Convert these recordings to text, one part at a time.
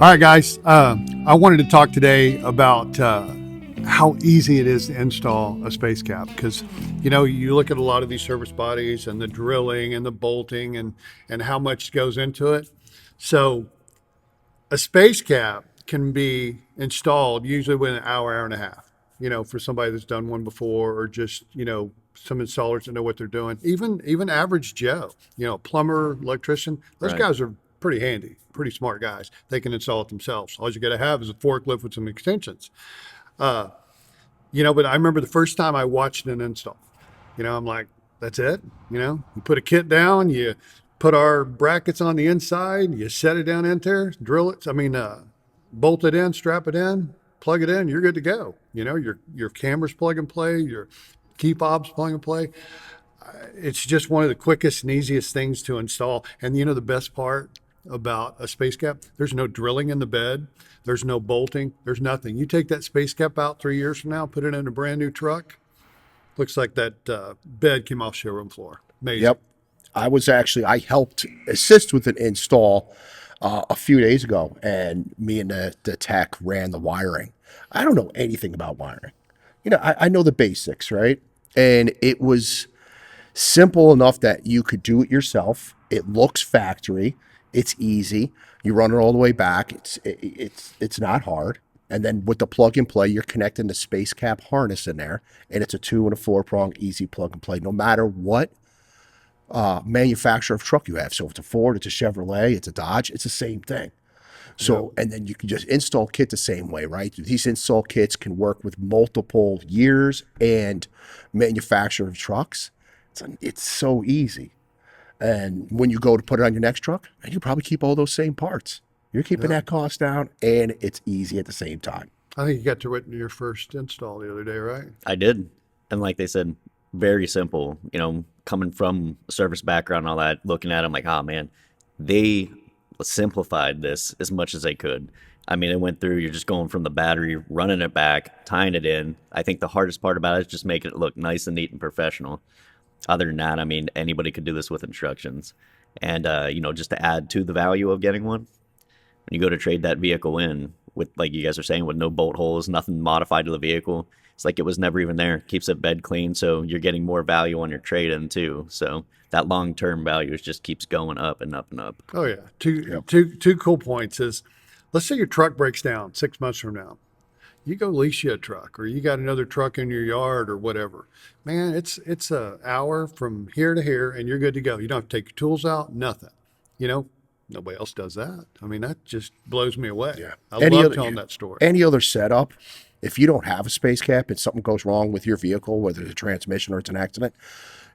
All right, guys. I wanted to talk today about how easy it is to install a Spacekap, because you look at a lot of these service bodies and the drilling and the bolting and how much goes into it. So a Spacekap can be installed usually within an hour and a half. For somebody that's done one before, or just some installers that know what they're doing. Even average Joe, plumber, electrician, those Right. guys are pretty handy, pretty smart guys. They can install it themselves. All you got to have is a forklift with some extensions. But I remember the first time I watched an install. I'm like, that's it. You put a kit down, you put our brackets on the inside, you set it down in there, drill it. Bolt it in, strap it in, plug it in, you're good to go. Your camera's plug and play, your key fobs plug and play. It's just one of the quickest and easiest things to install. And the best part about a Spacekap, there's no drilling in the bed, there's no bolting, there's nothing. You take that Spacekap out 3 years from now, put it in a brand new truck, looks like that bed came off showroom floor. Amazing. Yep. I helped assist with an install a few days ago, and me and the tech ran the wiring. I don't know anything about wiring. I know the basics, right? And it was simple enough that you could do it yourself. It looks factory. It's easy. You run it all the way back. It's not hard. And then with the plug and play, you're connecting the Spacekap harness in there, and it's a 2 and a 4 prong easy plug and play, no matter what manufacturer of truck you have. So if it's a Ford, it's a Chevrolet, it's a Dodge, it's the same thing. So, and then you can just install kit the same way, right? These install kits can work with multiple years and manufacturer of trucks. It's so easy. And when you go to put it on your next truck, you probably keep all those same parts. You're keeping that cost down, and it's easy at the same time. I think you got to it in your first install the other day, right? I did. And like they said, very simple, coming from a service background and all that, looking at them like, oh man, they simplified this as much as they could. It went through, you're just going from the battery, running it back, tying it in. I think the hardest part about it is just making it look nice and neat and professional. Other than that, anybody could do this with instructions. And, just to add to the value of getting one, when you go to trade that vehicle in with, like you guys are saying, with no bolt holes, nothing modified to the vehicle, it's like it was never even there. Keeps the bed clean, so you're getting more value on your trade-in too. So that long-term value just keeps going up and up and up. Oh yeah. Two cool points is, let's say your truck breaks down 6 months from now. You go lease you a truck, or you got another truck in your yard or whatever. Man, it's an hour from here to here and you're good to go. You don't have to take your tools out, nothing. Nobody else does that. That just blows me away. Yeah. I love telling that story. Any other setup, if you don't have a Spacekap and something goes wrong with your vehicle, whether it's a transmission or it's an accident,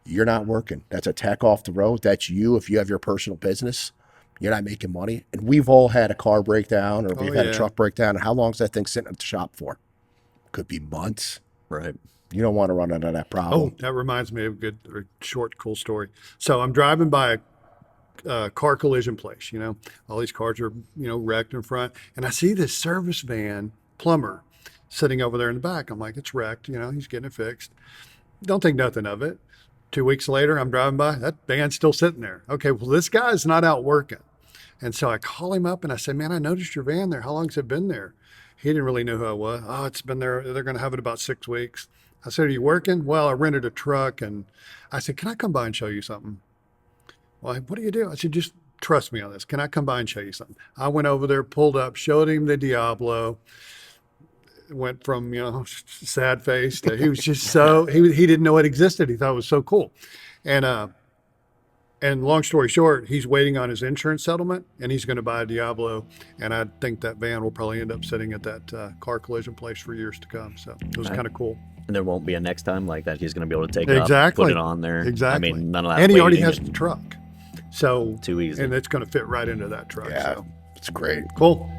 you're not working. That's a tech off the road. That's you. If you have your personal business, you're not making money. And we've all had a car breakdown, or we've had a truck breakdown. And how long is that thing sitting at the shop for? Could be months. Right. You don't want to run into that problem. Oh, that reminds me of a good, short, cool story. So I'm driving by a car collision place. All these cars are, wrecked in front. And I see this service van plumber sitting over there in the back. I'm like, it's wrecked. He's getting it fixed. Don't think nothing of it. 2 weeks later, I'm driving by, that van's still sitting there. Okay, well, this guy's not out working. And so I call him up and I say, man, I noticed your van there. How long's it been there? He didn't really know who I was. Oh, it's been there. They're going to have it about 6 weeks. I said, are you working? Well, I rented a truck. And I said, can I come by and show you something? Well, what do you do? I said, just trust me on this. Can I come by and show you something? I went over there, pulled up, showed him the Diablo. Went from, sad face to, he was just he didn't know it existed. He thought it was so cool. And long story short, he's waiting on his insurance settlement, and he's going to buy a Diablo. And I think that van will probably end up sitting at that car collision place for years to come. So it was kind of cool. And there won't be a next time like that. He's going to be able to take it up, put it on there. Exactly. None of that. And he already has the truck. So too easy. And it's going to fit right into that truck. Yeah, so it's great. Cool.